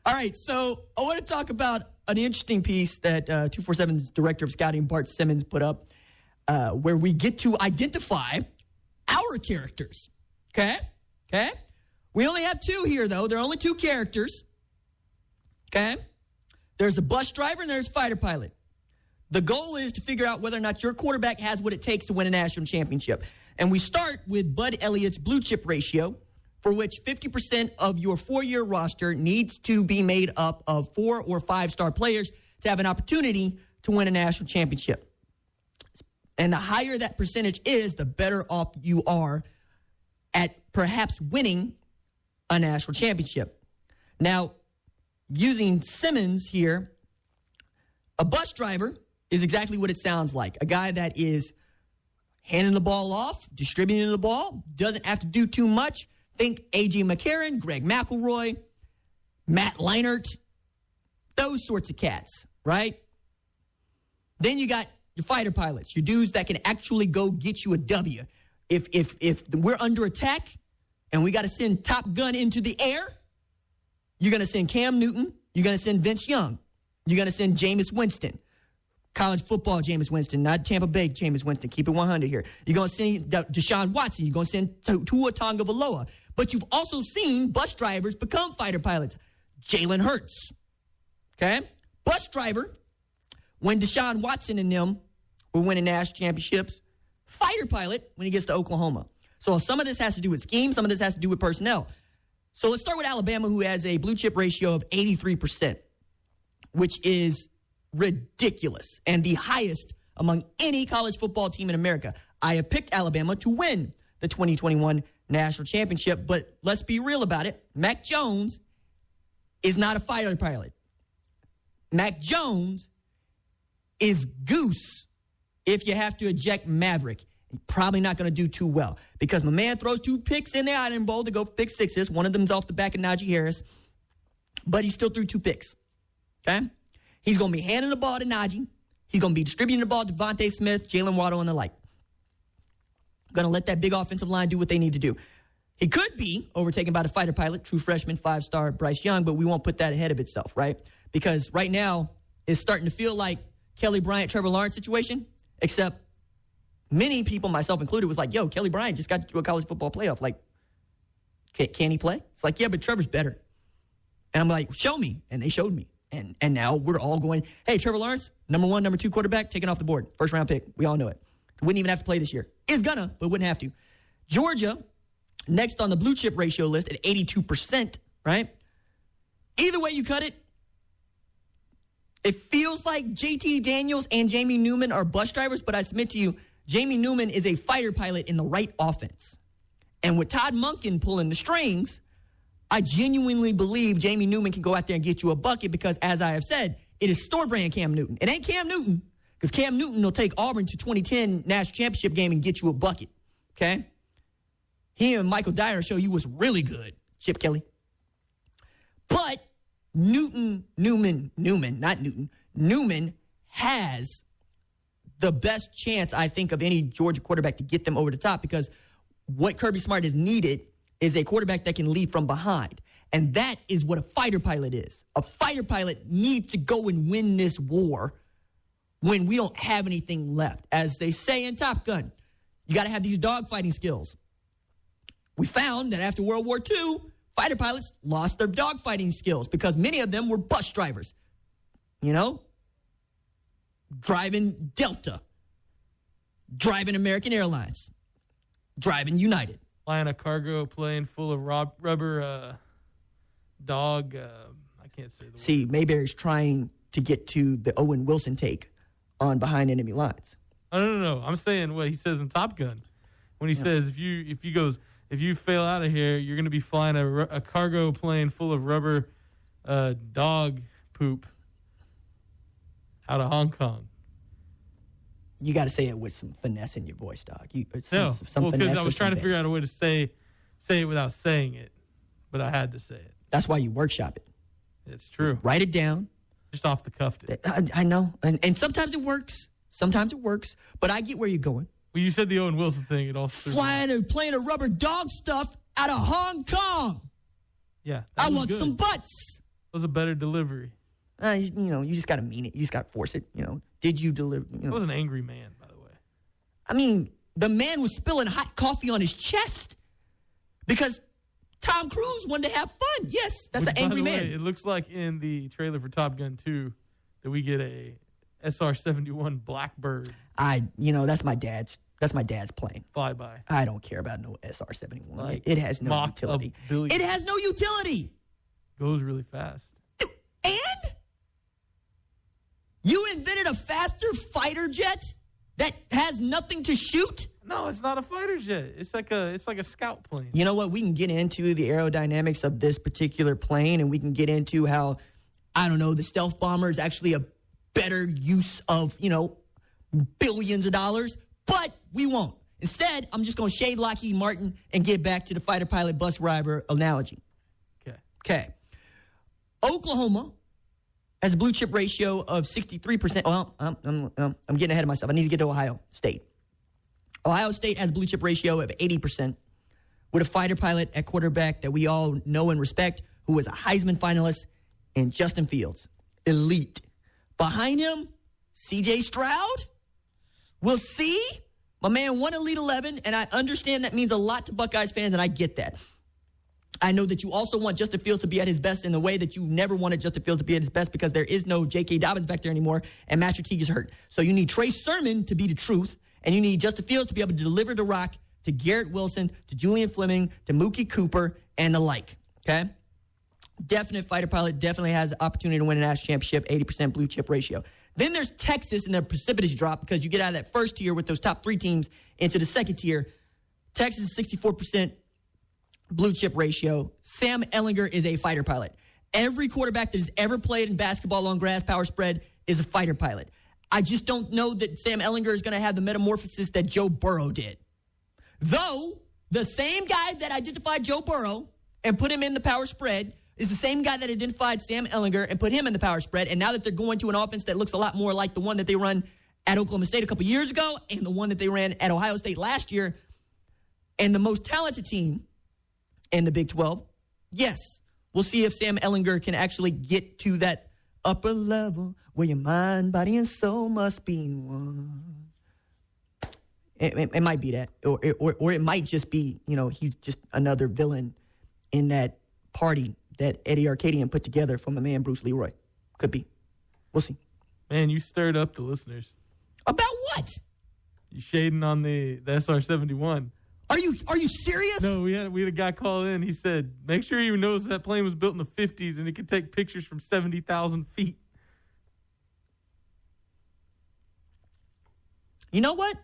All right, so I want to talk about an interesting piece that 247's director of scouting, Bart Simmons, put up, where we get to identify our characters. Okay? We only have two here, though. There are only two characters. Okay? There's the bus driver and there's fighter pilot. The goal is to figure out whether or not your quarterback has what it takes to win a national championship. And we start with Bud Elliott's blue chip ratio, for which 50% of your 4-year roster needs to be made up of 4 or 5-star players to have an opportunity to win a national championship. And the higher that percentage is, the better off you are at perhaps winning a national championship. Now, using Simmons here, a bus driver is exactly what it sounds like. A guy that is handing the ball off, distributing the ball, doesn't have to do too much. Think A.J. McCarron, Greg McElroy, Matt Leinart, those sorts of cats, right? Then you got your fighter pilots, your dudes that can actually go get you a W. If we're under attack and we got to send Top Gun into the air, you're going to send Cam Newton, you're going to send Vince Young, you're going to send Jameis Winston. College football, Jameis Winston, not Tampa Bay, Jameis Winston. Keep it 100 here. You're going to send Deshaun Watson. You're going to send Tua Tagovailoa. But you've also seen bus drivers become fighter pilots. Jalen Hurts. Okay? Bus driver, when Deshaun Watson and them were winning national championships. Fighter pilot when he gets to Oklahoma. So some of this has to do with scheme. Some of this has to do with personnel. So let's start with Alabama, who has a blue chip ratio of 83%, which is ridiculous and the highest among any college football team in America. I have picked Alabama to win the 2021 national championship, but let's be real about it. Mac Jones is not a fighter pilot. Mac Jones is Goose if you have to eject Maverick. He's probably not going to do too well because my man throws 2 picks in the Iron Bowl to go pick sixes. One of them's off the back of Najee Harris, but he still threw 2 picks. Okay? He's going to be handing the ball to Najee. He's going to be distributing the ball to Devontae Smith, Jalen Waddle, and the like. Going to let that big offensive line do what they need to do. He could be overtaken by the fighter pilot, true freshman, 5-star Bryce Young, but we won't put that ahead of itself, right? Because right now, it's starting to feel like Kelly Bryant, Trevor Lawrence situation, except many people, myself included, was like, yo, Kelly Bryant just got to a college football playoff. Like, can he play? It's like, yeah, but Trevor's better. And I'm like, show me. And they showed me. And now we're all going, hey, Trevor Lawrence, number 1, number 2 quarterback, taken off the board. First round pick. We all know it. Wouldn't even have to play this year. Is gonna, but wouldn't have to. Georgia, next on the blue chip ratio list at 82%, right? Either way you cut it, it feels like JT Daniels and Jamie Newman are bus drivers, but I submit to you, Jamie Newman is a fighter pilot in the right offense. And with Todd Monken pulling the strings, I genuinely believe Jamie Newman can go out there and get you a bucket because, as I have said, it is store brand Cam Newton. It ain't Cam Newton because Cam Newton will take Auburn to 2010 national championship game and get you a bucket, okay? He and Michael Dyer show you was really good, Chip Kelly. But Newman has the best chance, I think, of any Georgia quarterback to get them over the top because what Kirby Smart has needed is a quarterback that can lead from behind. And that is what a fighter pilot is. A fighter pilot needs to go and win this war when we don't have anything left. As they say in Top Gun, you got to have these dogfighting skills. We found that after World War II, fighter pilots lost their dogfighting skills because many of them were bus drivers. You know? Driving Delta. Driving American Airlines. Driving United. Flying a cargo plane full of rubber dog. I can't say the word. See, Mayberry's trying to get to the Owen Wilson take on Behind Enemy Lines. No. I'm saying what he says in Top Gun when he says if you fail out of here, you're going to be flying a cargo plane full of rubber dog poop out of Hong Kong. You got to say it with some finesse in your voice, dog. Because I was trying to figure out a way to say it without saying it, but I had to say it. That's why you workshop it. It's true. Write it down. Just off the cuff. I know. And sometimes it works. But I get where you're going. Well, you said the Owen Wilson thing. It all flying and playing a rubber dog stuff out of Hong Kong. Yeah. I want some butts. was a better delivery. You just got to mean it. You just got to force it. Did you deliver? He was an angry man, by the way. I mean, the man was spilling hot coffee on his chest because Tom Cruise wanted to have fun. Yes, that's an angry man. It looks like in the trailer for Top Gun 2 that we get a SR-71 Blackbird. That's my dad's. That's my dad's plane. Flyby. I don't care about no SR-71. Like, it has no utility. It has no utility. Goes really fast. And you invented a faster fighter jet that has nothing to shoot? No, it's not a fighter jet. It's like a scout plane. You know what? We can get into the aerodynamics of this particular plane, and we can get into how, the stealth bomber is actually a better use of, billions of dollars, but we won't. Instead, I'm just going to shade Lockheed Martin and get back to the fighter pilot bus driver analogy. Okay. Oklahoma has a blue chip ratio of 63%. Well, I'm getting ahead of myself. I need to get to Ohio State. Ohio State has a blue chip ratio of 80% with a fighter pilot at quarterback that we all know and respect, who was a Heisman finalist, and Justin Fields. Elite. Behind him, C.J. Stroud. We'll see. My man won Elite 11, and I understand that means a lot to Buckeyes fans, and I get that. I know that you also want Justin Fields to be at his best in the way that you never wanted Justin Fields to be at his best because there is no J.K. Dobbins back there anymore, and Master Teague is hurt. So you need Trey Sermon to be the truth, and you need Justin Fields to be able to deliver the rock to Garrett Wilson, to Julian Fleming, to Mookie Cooper, and the like, okay? Definite fighter pilot, definitely has the opportunity to win a national championship, 80% blue chip ratio. Then there's Texas and their precipitous drop because you get out of that first tier with those top three teams into the second tier. Texas is 64% blue chip ratio. Sam Ehlinger is a fighter pilot. Every quarterback that has ever played in basketball on grass power spread is a fighter pilot. I just don't know that Sam Ehlinger is going to have the metamorphosis that Joe Burrow did. Though, the same guy that identified Joe Burrow and put him in the power spread is the same guy that identified Sam Ehlinger and put him in the power spread. And now that they're going to an offense that looks a lot more like the one that they run at Oklahoma State a couple years ago and the one that they ran at Ohio State last year, and the most talented team in the Big 12, yes, we'll see if Sam Ehlinger can actually get to that upper level where your mind, body, and soul must be one. It might be that. Or it might just be, he's just another villain in that party that Eddie Arcadian put together from a man, Bruce Leroy. Could be. We'll see. Man, you stirred up the listeners. About what? You shading on the SR-71. Are you serious? No, we had a guy call in. He said, make sure he knows that plane was built in the 50s and it could take pictures from 70,000 feet. You know what?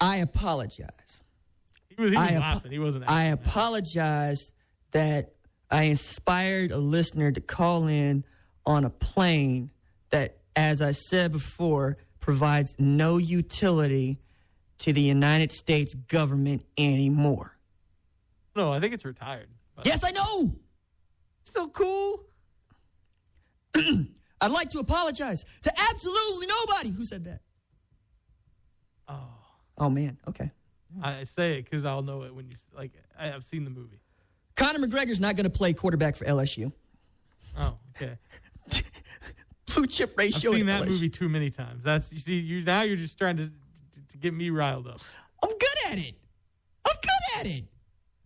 I apologize. He was laughing. He wasn't. I apologize that I inspired a listener to call in on a plane that, as I said before, provides no utility to the United States government anymore. No, I think it's retired. Yes, I know. Still cool. I'd like to apologize to absolutely nobody who said that. Oh man. Okay. I say it because I'll know it when I've seen the movie. Conor McGregor's not going to play quarterback for LSU. Oh, okay. Blue chip ratio. I've seen that movie too many times. Now you're just trying to get me riled up. I'm good at it. I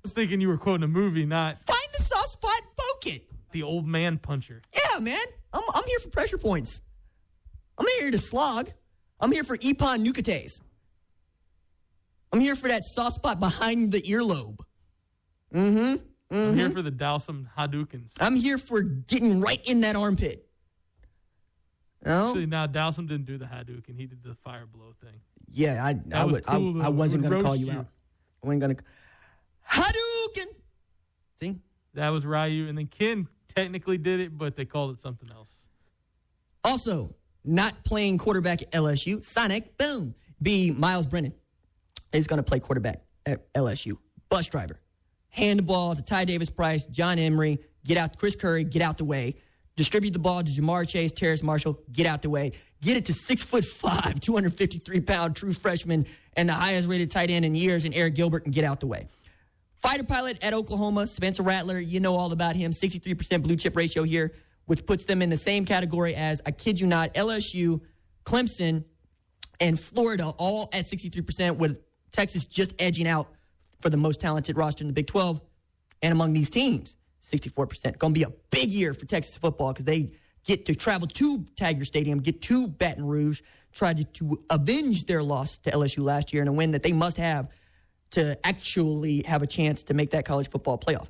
was thinking you were quoting a movie, not find the soft spot, poke it. The Old Man Puncher. Yeah, man. I'm here for pressure points. I'm here to slog. I'm here for Ippon Nukates. I'm here for that soft spot behind the earlobe. I'm here for the Dalsum Hadoukens. I'm here for getting right in that armpit. No? Actually, now Dalsum didn't do the Hadouken. He did the fire blow thing. Yeah, I wasn't going to call you out. I wasn't going to. Hadouken! See? That was Ryu. And then Ken technically did it, but they called it something else. Also, not playing quarterback at LSU. Sonic, boom. B. Miles Brennan is going to play quarterback at LSU. Bus driver. Hand the ball to Ty Davis Price, John Emery, get out. Chris Curry, get out the way. Distribute the ball to Jamar Chase, Terrace Marshall, get out the way. Get it to 6'5", 253-pound true freshman and the highest rated tight end in years in Eric Gilbert and get out the way. Fighter pilot at Oklahoma, Spencer Rattler. You know all about him. 63% blue chip ratio here, which puts them in the same category as, I kid you not, LSU, Clemson, and Florida, all at 63%, with Texas just edging out for the most talented roster in the Big 12. And among these teams, 64%. Going to be a big year for Texas football because they get to travel to Tiger Stadium, get to Baton Rouge, try to avenge their loss to LSU last year in a win that they must have to actually have a chance to make that college football playoff.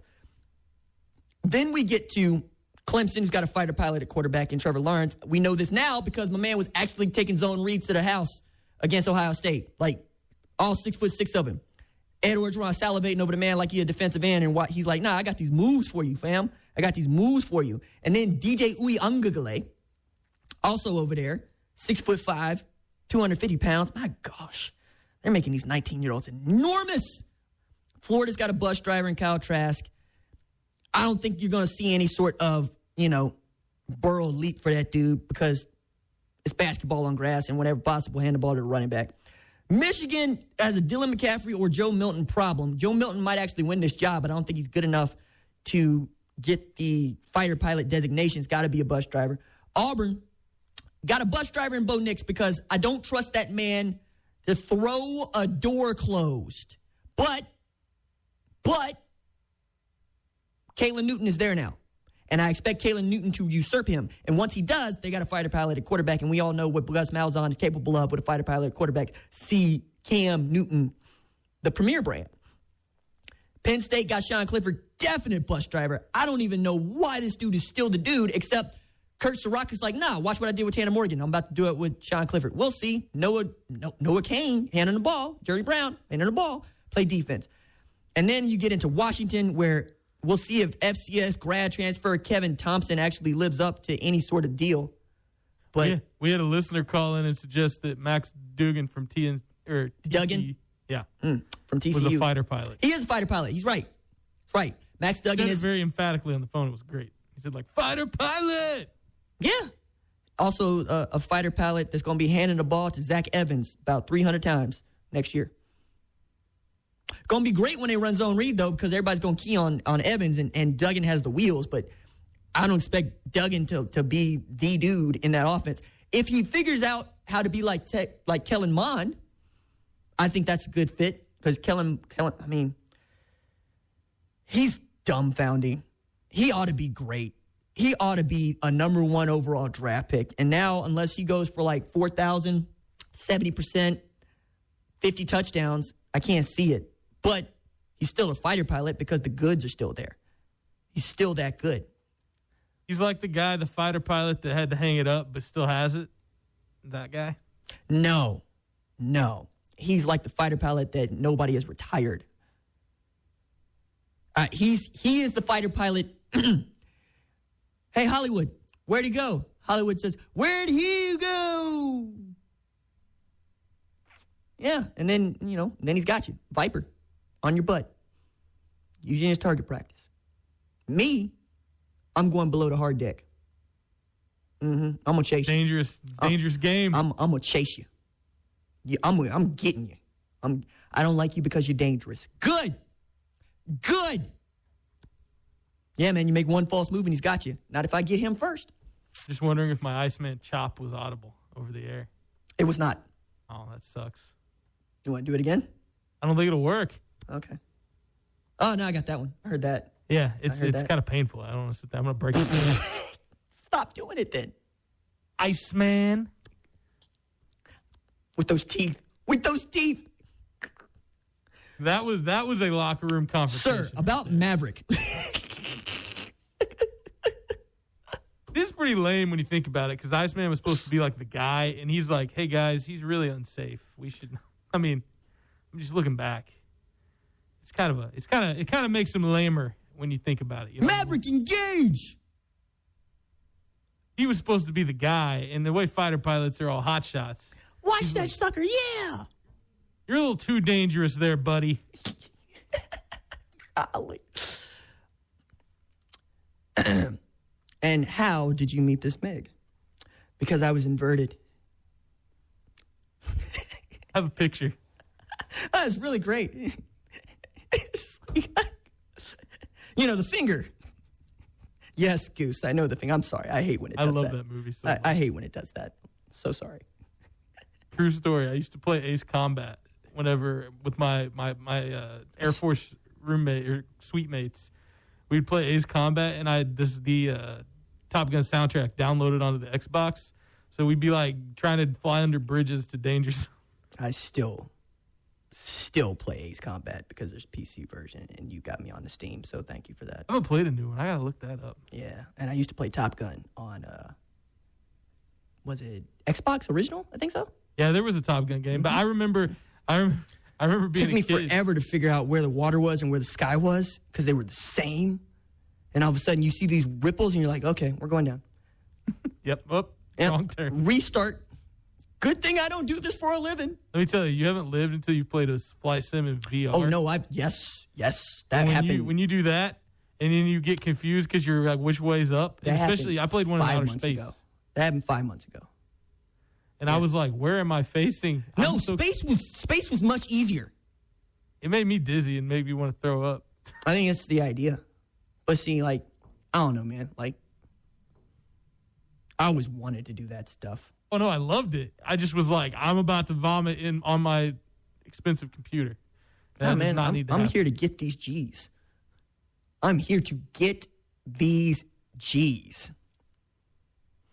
Then we get to Clemson, who's got a fighter pilot at quarterback in Trevor Lawrence. We know this now because my man was actually taking zone reads to the house against Ohio State. Like, all 6'6" of him. Ed Orgeron salivating over the man like he a defensive end, and he's like, nah, I got these moves for you, fam. I got these moves for you. And then DJ Uyunglele, also over there, 6'5", 250 pounds. My gosh, they're making these 19-year-olds enormous. Florida's got a bus driver in Kyle Trask. I don't think you're going to see any sort of, Burrow leap for that dude because it's basketball on grass and whenever possible, hand the ball to the running back. Michigan has a Dylan McCaffrey or Joe Milton problem. Joe Milton might actually win this job, but I don't think he's good enough to get the fighter pilot designation. It's got to be a bus driver. Auburn got a bus driver in Bo Nix because I don't trust that man to throw a door closed. But Kalen Newton is there now. And I expect Kalen Newton to usurp him. And once he does, they got a fighter pilot at quarterback. And we all know what Gus Malzahn is capable of with a fighter pilot at quarterback. See Cam Newton, the premier brand. Penn State got Sean Clifford, definite bus driver. I don't even know why this dude is still the dude, except Kurt Soroka's like, nah, watch what I did with Tanner Morgan. I'm about to do it with Sean Clifford. We'll see. Noah Kane, handing the ball. Jerry Brown, handing the ball. Play defense. And then you get into Washington, where we'll see if FCS grad transfer Kevin Thompson actually lives up to any sort of deal. But yeah, we had a listener call in and suggest that Max Dugan from TC, Duggan? Yeah. From TCU. Was a fighter pilot. He is a fighter pilot. He's right. Right. Max Duggan said is it very emphatically on the phone. It was great. He said, fighter pilot. Yeah. Also, a fighter pilot that's going to be handing the ball to Zach Evans about 300 times next year. Going to be great when they run zone read, though, because everybody's going to key on Evans, and Duggan has the wheels, but I don't expect Duggan to be the dude in that offense. If he figures out how to be like Kellen Mond, I think that's a good fit, because Kellen, I mean, he's dumbfounding. He ought to be great. He ought to be a number 1 overall draft pick. And now, unless he goes for 4,000, 70%, 50 touchdowns, I can't see it. But he's still a fighter pilot because the goods are still there. He's still that good. He's like the guy, the fighter pilot that had to hang it up but still has it. That guy? No. He's like the fighter pilot that nobody has retired. He is the fighter pilot. Hey, Hollywood, where'd he go? Hollywood says, where'd he go? Yeah, and then, then he's got you. Viper on your butt. Using his target practice. Me, I'm going below the hard deck. I'm going to chase you. Dangerous game. I'm going to chase you. I'm getting you. I don't like you because you're dangerous. Good. Yeah, man, you make one false move and he's got you. Not if I get him first. Just wondering if my Iceman chop was audible over the air. It was not. Oh, that sucks. You want to do it again? I don't think it'll work. Okay. Oh, no, I got that one. I heard that. Yeah, it's kind of painful. I don't want to sit there. I'm going to break it. Stop doing it then. Iceman. With those teeth. That was a locker room conversation. Sir, about Maverick. This is pretty lame when you think about it, because Iceman was supposed to be like the guy, and he's like, hey, guys, he's really unsafe. I'm just looking back. It kind of makes him lamer when you think about it. Maverick, engage! He was supposed to be the guy, and the way fighter pilots are all hot shots. Watch that sucker, yeah! You're a little too dangerous there, buddy. Golly. And how did you meet this Meg? Because I was inverted. I have a picture. Oh, it's really great. You know, the finger. Yes, Goose, I know the thing. I'm sorry. I hate when it does that. I love that movie so much. I hate when it does that. So sorry. True story. I used to play Ace Combat whenever with my Air Force roommate or suite mates. We'd play Ace Combat, and I had the Top Gun soundtrack downloaded onto the Xbox. So we'd be like trying to fly under bridges to danger zones. I still play Ace Combat because there's PC version, and you got me on the Steam, so thank you for that. I haven't played a new one. I gotta look that up. Yeah, and I used to play Top Gun on, was it Xbox original? I think so. Yeah, there was a Top Gun game, but I remember being It took me a kid. forever to figure out where the water was and where the sky was because they were the same. And all of a sudden, you see these ripples, and you're like, okay, we're going down. Yep. Oh, Yep. wrong turn. Restart. Good thing I don't do this for a living. Let me tell you, you haven't lived until you've played a flight sim in VR. Oh, no, yes, that happened. When you do that, and then you get confused because you're like, which way's up? And especially, I played one in outer space. Ago. That happened 5 months ago. And I was like, where am I facing? No, space was much easier. It made me dizzy and made me want to throw up. I think it's the idea. But see, like, I don't know, man. Like, I always wanted to do that stuff. Oh, no, I loved it. I just was like, I'm about to vomit on my expensive computer. That man, does not need to I'm happen. here to get these G's. I'm here to get these G's.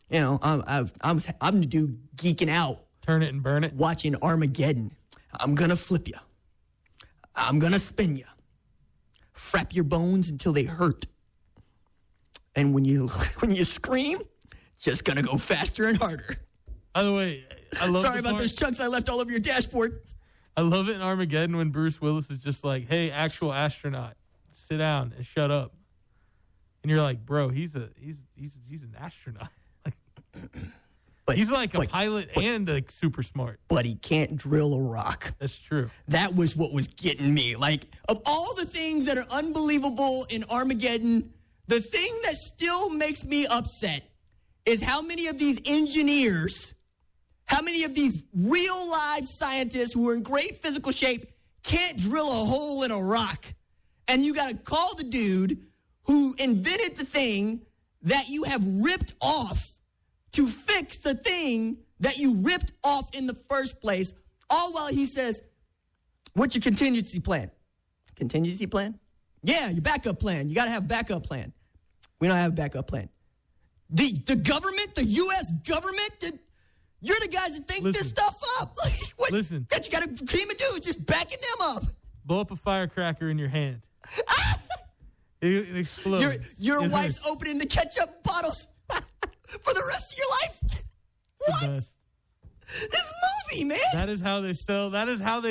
You know, I'm the dude geeking out. Turn it and burn it. Watching Armageddon. I'm going to flip you. I'm going to spin you. Frap your bones until they hurt. And when you scream, it's just going to go faster and harder. By the way, I love Sorry about those chunks I left all over your dashboard. I love it in Armageddon when Bruce Willis is just like, hey, actual astronaut, sit down and shut up. And you're like, bro, he's an astronaut. Like, he's like a pilot and like super smart. But he can't drill a rock. That's true. That was what was getting me. Like, of all the things that are unbelievable in Armageddon, the thing that still makes me upset is how many of these engineers, how many of these real live scientists who are in great physical shape can't drill a hole in a rock. And you got to call the dude who invented the thing that you have ripped off to fix the thing that you ripped off in the first place, all while he says, what's your contingency plan? Contingency plan? Yeah, your backup plan. You got to have a backup plan. We don't have a backup plan. The government, the U.S. government, you're the guys that think this stuff up. What Listen. That you got a team of dudes just backing them up. Blow up a firecracker in your hand. It explodes. Your It wife's hurts. opening the ketchup bottles for the rest of your life. What? This movie, man. That is how they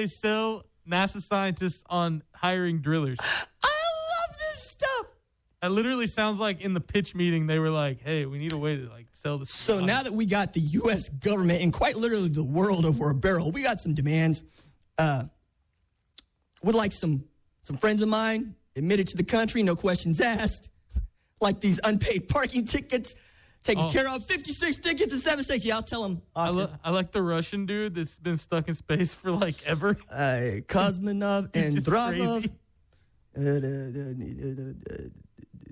sell NASA scientists on hiring drillers. I love this stuff. It literally sounds like in the pitch meeting they were like, "Hey, we need a way to like sell this." So now that we got the U.S. government and quite literally the world over a barrel, we got some demands. Would like some friends of mine admitted to the country, no questions asked, like these unpaid parking tickets, taken care of, 56 tickets and 7 states. Yeah, I'll tell them. I like the Russian dude that's been stuck in space for like ever. Kozmanov and Dravov.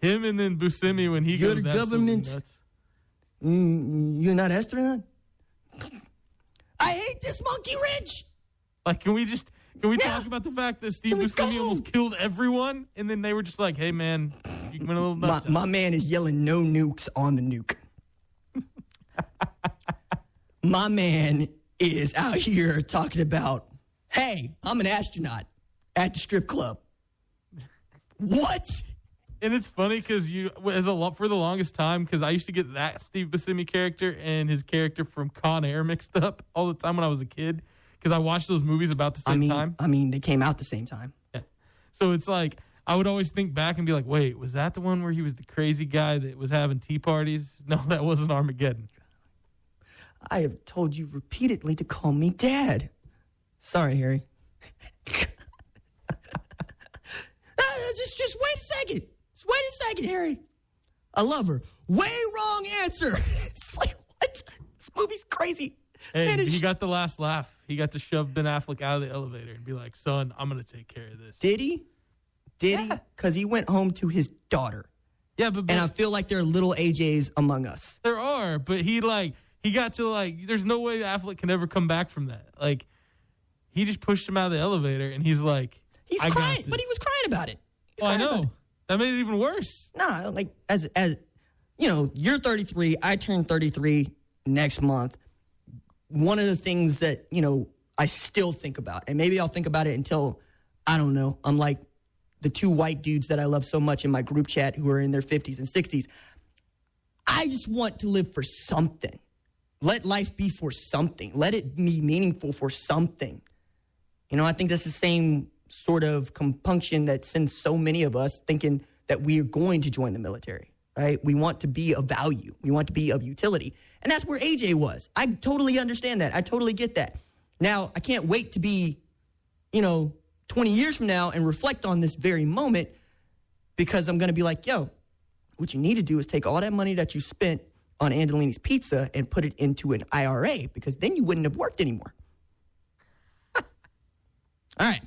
Him and then Buscemi when he Your goes government. nuts. You're not astronaut? I hate this monkey wrench. Like, can we talk about the fact that Steve Buscemi almost killed everyone, and then they were just like, "Hey, man, you went a little nuts." My man is yelling "no nukes" on the nuke. My man is out here talking about, "Hey, I'm an astronaut at the strip club." What? And it's funny because for the longest time, because I used to get that Steve Buscemi character and his character from Con Air mixed up all the time when I was a kid, because I watched those movies about the same time. I mean, they came out the same time. Yeah. So it's like, I would always think back and be like, wait, was that the one where he was the crazy guy that was having tea parties? No, that wasn't Armageddon. I have told you repeatedly to call me Dad. Sorry, Harry. Just wait a second. Just wait a second, Harry. I love her. Way wrong answer. It's like, what? This movie's crazy. Hey, Man, he got the last laugh. He got to shove Ben Affleck out of the elevator and be like, son, I'm going to take care of this. Did he? Did he? Because he went home to his daughter. Yeah, but and I feel like there are little AJs among us. There are, but he got to there's no way Affleck can ever come back from that. Like, he just pushed him out of the elevator, and he's like, he's crying, but he was crying about it. I know. That made it even worse. Nah, like as you know, you're 33. I turn 33 next month. One of the things that, you know, I still think about, and maybe I'll think about it until, I don't know, I'm like the two white dudes that I love so much in my group chat who are in their 50s and 60s. I just want to live for something. Let life be for something. Let it be meaningful for something. You know, I think that's the same sort of compunction that sends so many of us thinking that we are going to join the military, right? We want to be of value. We want to be of utility. And that's where AJ was. I totally understand that. I totally get that. Now, I can't wait to be, 20 years from now and reflect on this very moment, because I'm going to be like, yo, what you need to do is take all that money that you spent on Andolini's Pizza and put it into an IRA, because then you wouldn't have worked anymore. All right.